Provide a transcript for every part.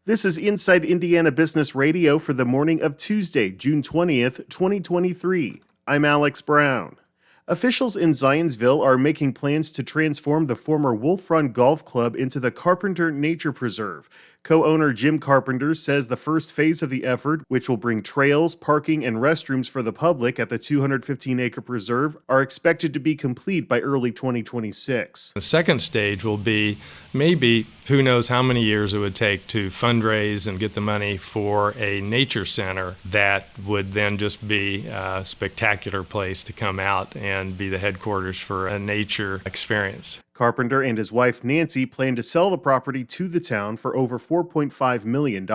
This is Inside Indiana Business Radio for the morning of Tuesday, June 20th, 2023. I'm Alex Brown. Officials in Zionsville are making plans to transform the former Wolf Run Golf Club into the Carpenter Nature Preserve. Co-owner Jim Carpenter says the first phase of the effort, which will bring trails, parking, and restrooms for the public at the 215-acre preserve, are expected to be complete by early 2026. The second stage will be maybe, who knows how many years it would take to fundraise and get the money for a nature center that would then just be a spectacular place to come out and be the headquarters for a nature experience. Carpenter and his wife Nancy plan to sell the property to the town for over $4.5 million.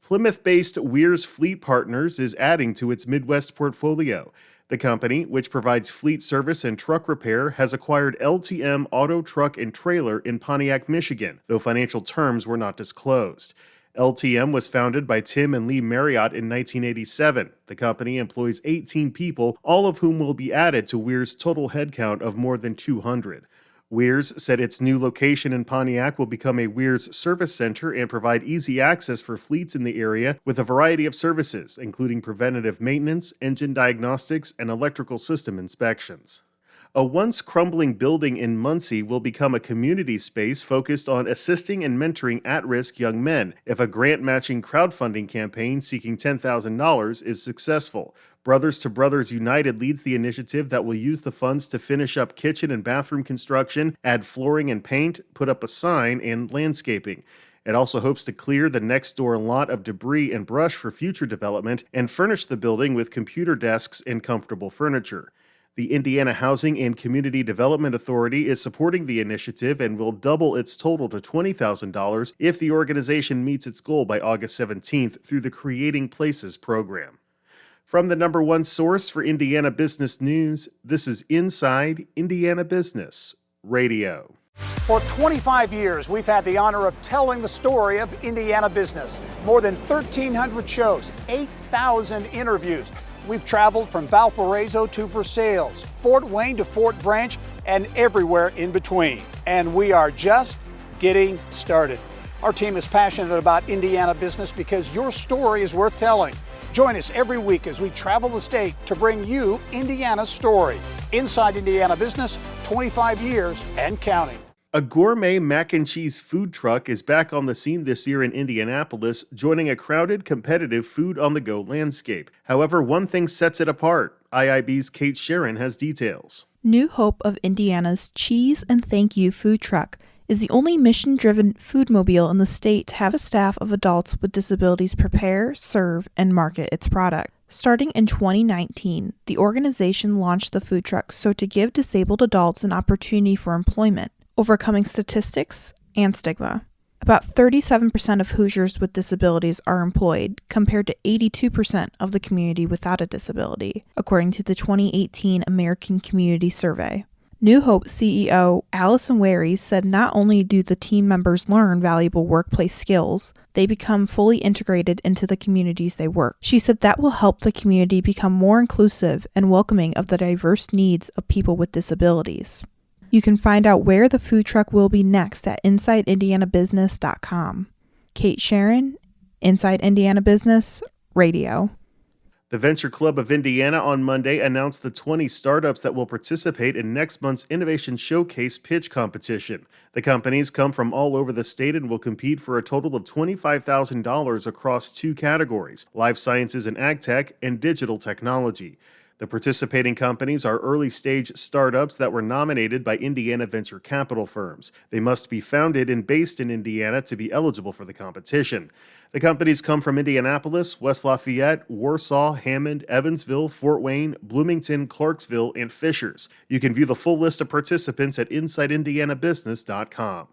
Plymouth-based Weir's Fleet Partners is adding to its Midwest portfolio. The company, which provides fleet service and truck repair, has acquired LTM Auto, Truck, and Trailer in Pontiac, Michigan, though financial terms were not disclosed. LTM was founded by Tim and Lee Marriott in 1987. The company employs 18 people, all of whom will be added to Weir's total headcount of more than 200. Weir's said its new location in Pontiac will become a Weir's service center and provide easy access for fleets in the area with a variety of services, including preventative maintenance, engine diagnostics, and electrical system inspections. A once crumbling building in Muncie will become a community space focused on assisting and mentoring at-risk young men if a grant-matching crowdfunding campaign seeking $10,000 is successful. Brothers to Brothers United leads the initiative that will use the funds to finish up kitchen and bathroom construction, add flooring and paint, put up a sign, and landscaping. It also hopes to clear the next-door lot of debris and brush for future development and furnish the building with computer desks and comfortable furniture. The Indiana Housing and Community Development Authority is supporting the initiative and will double its total to $20,000 if the organization meets its goal by August 17th through the Creating Places program. From the number one source for Indiana business news, this is Inside Indiana Business Radio. For 25 years, we've had the honor of telling the story of Indiana business. More than 1,300 shows, 8,000 interviews. We've traveled from Valparaiso to Versailles, Fort Wayne to Fort Branch, and everywhere in between. And we are just getting started. Our team is passionate about Indiana business because your story is worth telling. Join us every week as we travel the state to bring you Indiana's story. Inside Indiana Business, 25 years and counting. A gourmet mac and cheese food truck is back on the scene this year in Indianapolis, joining a crowded, competitive food-on-the-go landscape. However, one thing sets it apart. IIB's Kate Sharon has details. New Hope of Indiana's Cheese and Thank You food truck is the only mission-driven foodmobile in the state to have a staff of adults with disabilities prepare, serve, and market its product. Starting in 2019, the organization launched the food truck to give disabled adults an opportunity for employment, overcoming statistics and stigma. About 37% of Hoosiers with disabilities are employed, compared to 82% of the community without a disability, according to the 2018 American Community Survey. New Hope CEO Allison Wary said not only do the team members learn valuable workplace skills, they become fully integrated into the communities they work. She said that will help the community become more inclusive and welcoming of the diverse needs of people with disabilities. You can find out where the food truck will be next at InsideIndianaBusiness.com. Kate Sharon, Inside Indiana Business Radio. The Venture Club of Indiana on Monday announced the 20 startups that will participate in next month's Innovation Showcase pitch competition. The companies come from all over the state and will compete for a total of $25,000 across two categories: life sciences and ag tech and digital technology. The participating companies are early-stage startups that were nominated by Indiana venture capital firms. They must be founded and based in Indiana to be eligible for the competition. The companies come from Indianapolis, West Lafayette, Warsaw, Hammond, Evansville, Fort Wayne, Bloomington, Clarksville, and Fishers. You can view the full list of participants at InsideIndianaBusiness.com.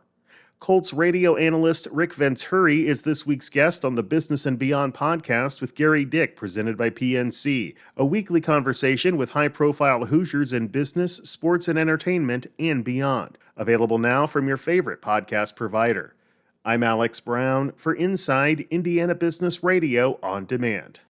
Colts radio analyst Rick Venturi is this week's guest on the Business and Beyond podcast with Gary Dick, presented by PNC, a weekly conversation with high-profile Hoosiers in business, sports, and entertainment, and beyond. Available now from your favorite podcast provider. I'm Alex Brown for Inside Indiana Business Radio on Demand.